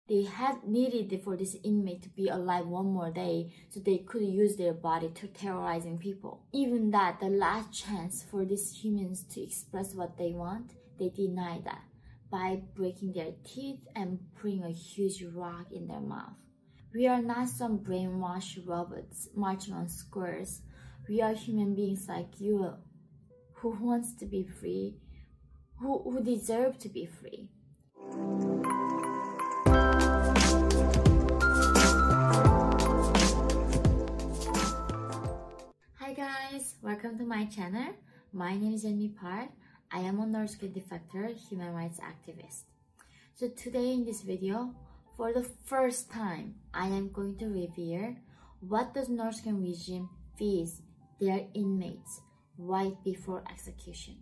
They had needed for this inmate to be alive one more day so they could use their body to terrorizing people. Even that, the last chance for these humans to express what they want, they deny that by breaking their teeth and putting a huge rock in their mouth. We are not some brainwashed robots marching on squares. We are human beings like you who wants to be free, who deserve to be free. Hi guys, welcome to my channel. My name is Yeonmi. I am a nurse defector, human rights activist. So today in this video, for the first time, I am going to reveal what does North Korean regime feeds their inmates right before execution.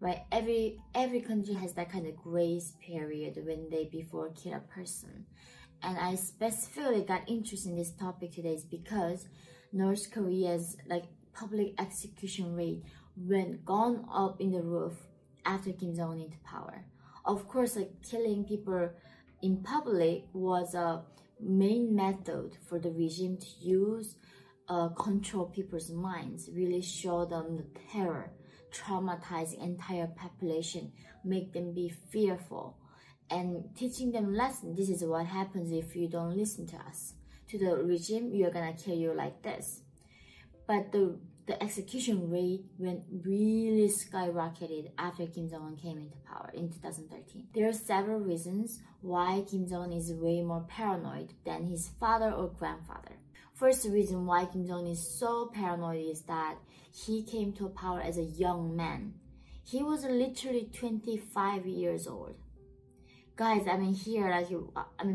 Right, every country has that kind of grace period when they before kill a person. And I specifically got interested in this topic today is because North Korea's public execution rate went gone up in the roof after Kim JongUn into power. Of course, killing people in public was a main method for the regime to use, control people's minds, really show them the terror, traumatize the entire population, make them be fearful, and teaching them lesson. This is what happens if you don't listen to us. To the regime, we are gonna kill you like this. But the execution rate went really skyrocketed after Kim JongUn came into power in 2013. There are several reasons why Kim JongUn is way more paranoid than his father or grandfather. First reason why Kim JongUn is so paranoid is that he came to power as a young man. He was literally 25 years old. Guys,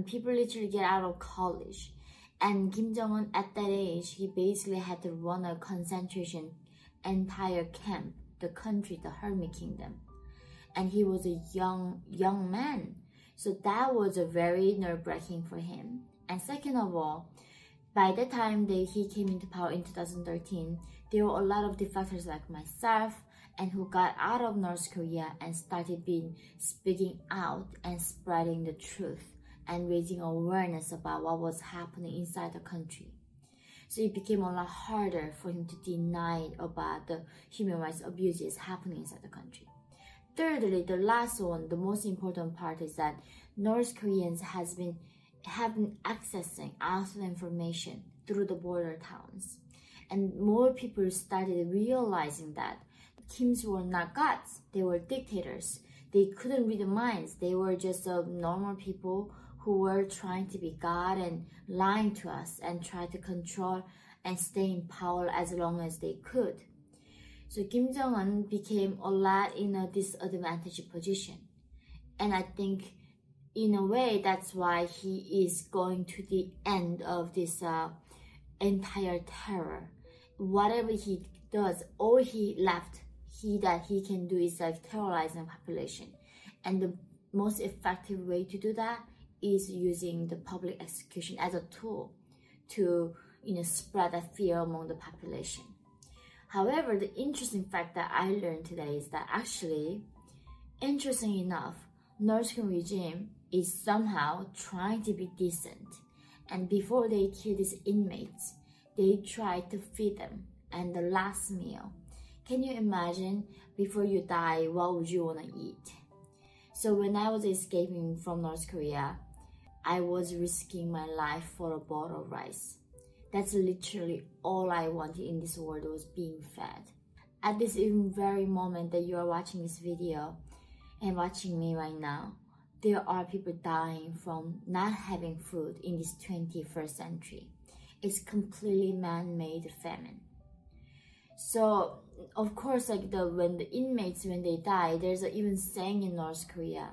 people literally get out of college. And Kim JongUn at that age, he basically had to run a concentration entire camp, the country, the Hermit Kingdom. And he was a young man. So that was a very nerve-wracking for him. And second of all, by the time he came into power in 2013, there were a lot of defectors like myself and who got out of North Korea and started speaking out and spreading the truth and raising awareness about what was happening inside the country. So it became a lot harder for him to deny about the human rights abuses happening inside the country. Thirdly, the last one, the most important part is that North Koreans have been accessing outside information through the border towns. And more people started realizing that Kims were not gods, they were dictators. They couldn't read the minds, they were just normal people who were trying to be God and lying to us and try to control and stay in power as long as they could. So Kim JongUn became a lot in a disadvantaged position. And I think in a way that's why he is going to the end of this entire terror. Whatever he does, all that he can do is terrorizing the population. And the most effective way to do that is using the public execution as a tool to spread that fear among the population. However, the interesting fact that I learned today is that actually, interesting enough, North Korean regime is somehow trying to be decent. And before they kill these inmates, they try to feed them. And the last meal, can you imagine, before you die, what would you want to eat? So when I was escaping from North Korea, I was risking my life for a bowl of rice. That's literally all I wanted in this world, was being fed. At this even very moment that you are watching this video and watching me right now, there are people dying from not having food in this 21st century. It's completely man-made famine. So, of course, when the inmates, when they die, there's an even saying in North Korea,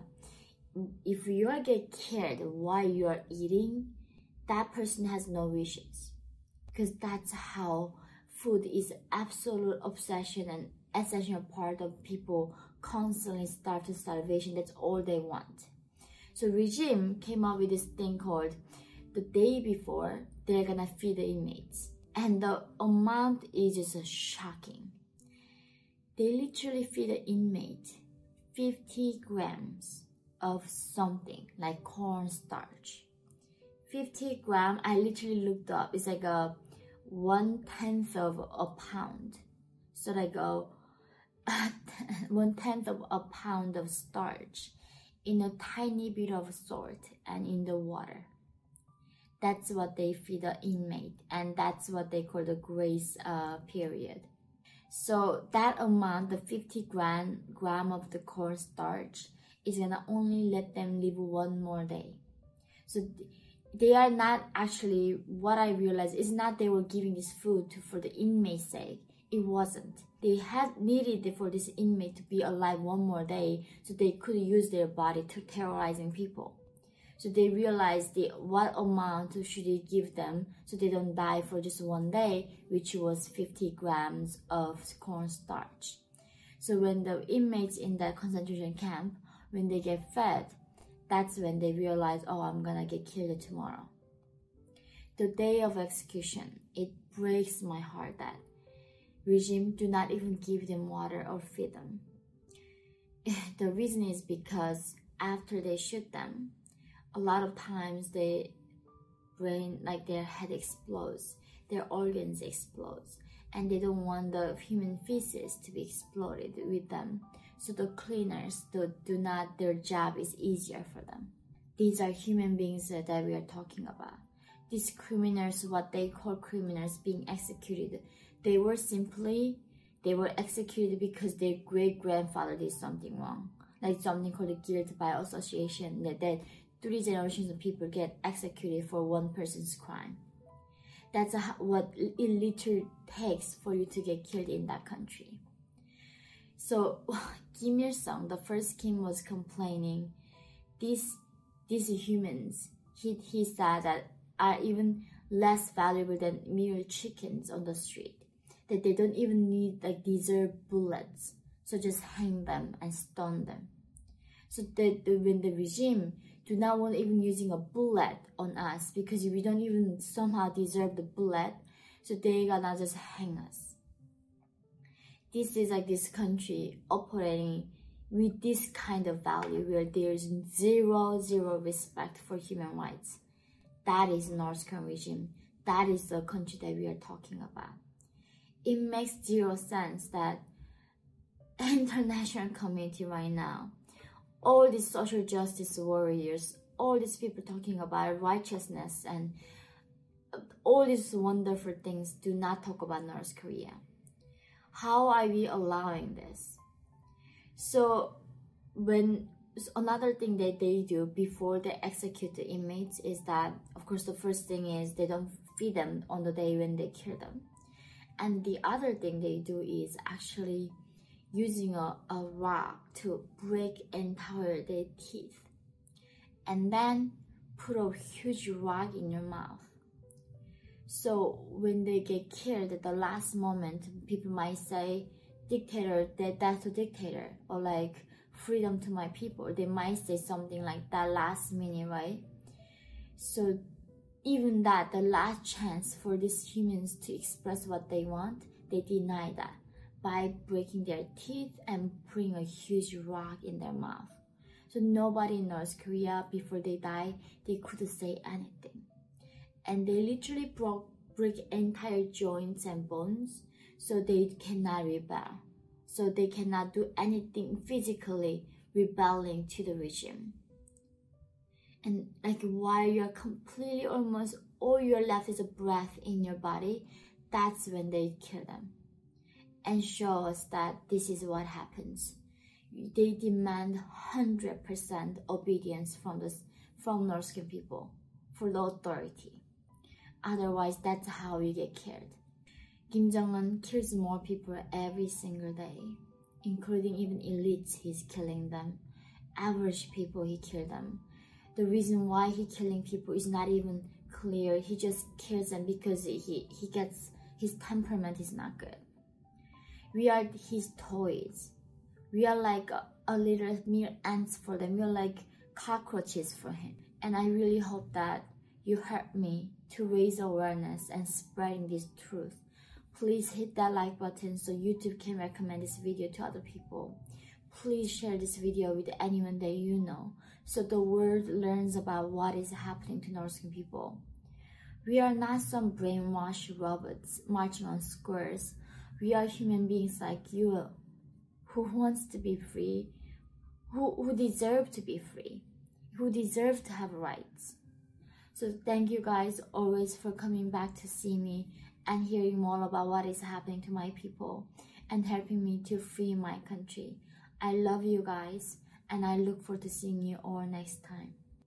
if you get killed while you are eating, that person has no wishes. Because that's how food is absolute obsession and essential part of people constantly starve to starvation. That's all they want. So regime came up with this thing called the day before they're gonna feed the inmates. And the amount is just shocking. They literally feed the inmate 50 grams of something like cornstarch. 50 gram, I literally looked up, it's like a 1/10 of a pound. So like a 1/10 of a pound of starch in a tiny bit of salt and in the water. That's what they feed the inmate, and that's what they call the grace period. So that amount, the 50 gram of the cornstarch, is gonna only let them live one more day. So they are not actually, what I realized is not they were giving this food for the inmate's sake. It wasn't. They had needed it for this inmate to be alive one more day so they could use their body to terrorizing people. So they realized what amount should they give them so they don't die for just one day, which was 50 grams of cornstarch. So when the inmates in that concentration camp, when they get fed, that's when they realize, oh, I'm gonna get killed tomorrow. The day of execution, it breaks my heart that regime do not even give them water or feed them. The reason is because after they shoot them, a lot of times their brain, like their head explodes, their organs explodes, and they don't want the human feces to be exploded with them. So the cleaners their job is easier for them. These are human beings that we are talking about. These criminals, what they call criminals being executed, they were executed because their great-grandfather did something wrong, like something called guilt by association, that 3 generations of people get executed for one person's crime. That's what it literally takes for you to get killed in that country. So Kim Il-sung, the first Kim, was complaining these humans, he said that are even less valuable than mere chickens on the street, that they don't even need deserve bullets, so just hang them and stone them. So when the regime do not want even using a bullet on us because we don't even somehow deserve the bullet, so they gonna just hang us. This is this country operating with this kind of value where there's zero respect for human rights. That is North Korean regime. That is the country that we are talking about. It makes zero sense that international community right now, all these social justice warriors, all these people talking about righteousness and all these wonderful things, do not talk about North Korea. How are we allowing this? So another thing that they do before they execute the inmates is that, of course, the first thing is they don't feed them on the day when they kill them. And the other thing they do is actually using a rock to break entire their teeth, and then put a huge rock in your mouth. So when they get killed at the last moment, people might say, dictator, that's a dictator, or freedom to my people. They might say something like that last minute, right? So even that, the last chance for these humans to express what they want, they deny that by breaking their teeth and putting a huge rock in their mouth. So nobody in North Korea, before they die, they couldn't say anything. And they literally break entire joints and bones, so they cannot rebel. So they cannot do anything physically rebelling to the regime. And while you're completely, almost all you're left is a breath in your body, that's when they kill them. And show us that this is what happens. They demand 100% obedience from North Korean people for the authority. Otherwise, that's how you get killed. Kim Jong-un kills more people every single day, including even elites. He's killing them. Average people, he kills them. The reason why he's killing people is not even clear. He just kills them because his temperament is not good. We are his toys. We are like a little mere ants for them. We are like cockroaches for him. And I really hope that you help me to raise awareness and spreading this truth. Please hit that like button so YouTube can recommend this video to other people. Please share this video with anyone that you know, so the world learns about what is happening to North Korean people. We are not some brainwashed robots marching on squares. We are human beings like you, who wants to be free, who deserve to be free, who deserve to have rights. So thank you guys always for coming back to see me and hearing more about what is happening to my people and helping me to free my country. I love you guys, and I look forward to seeing you all next time.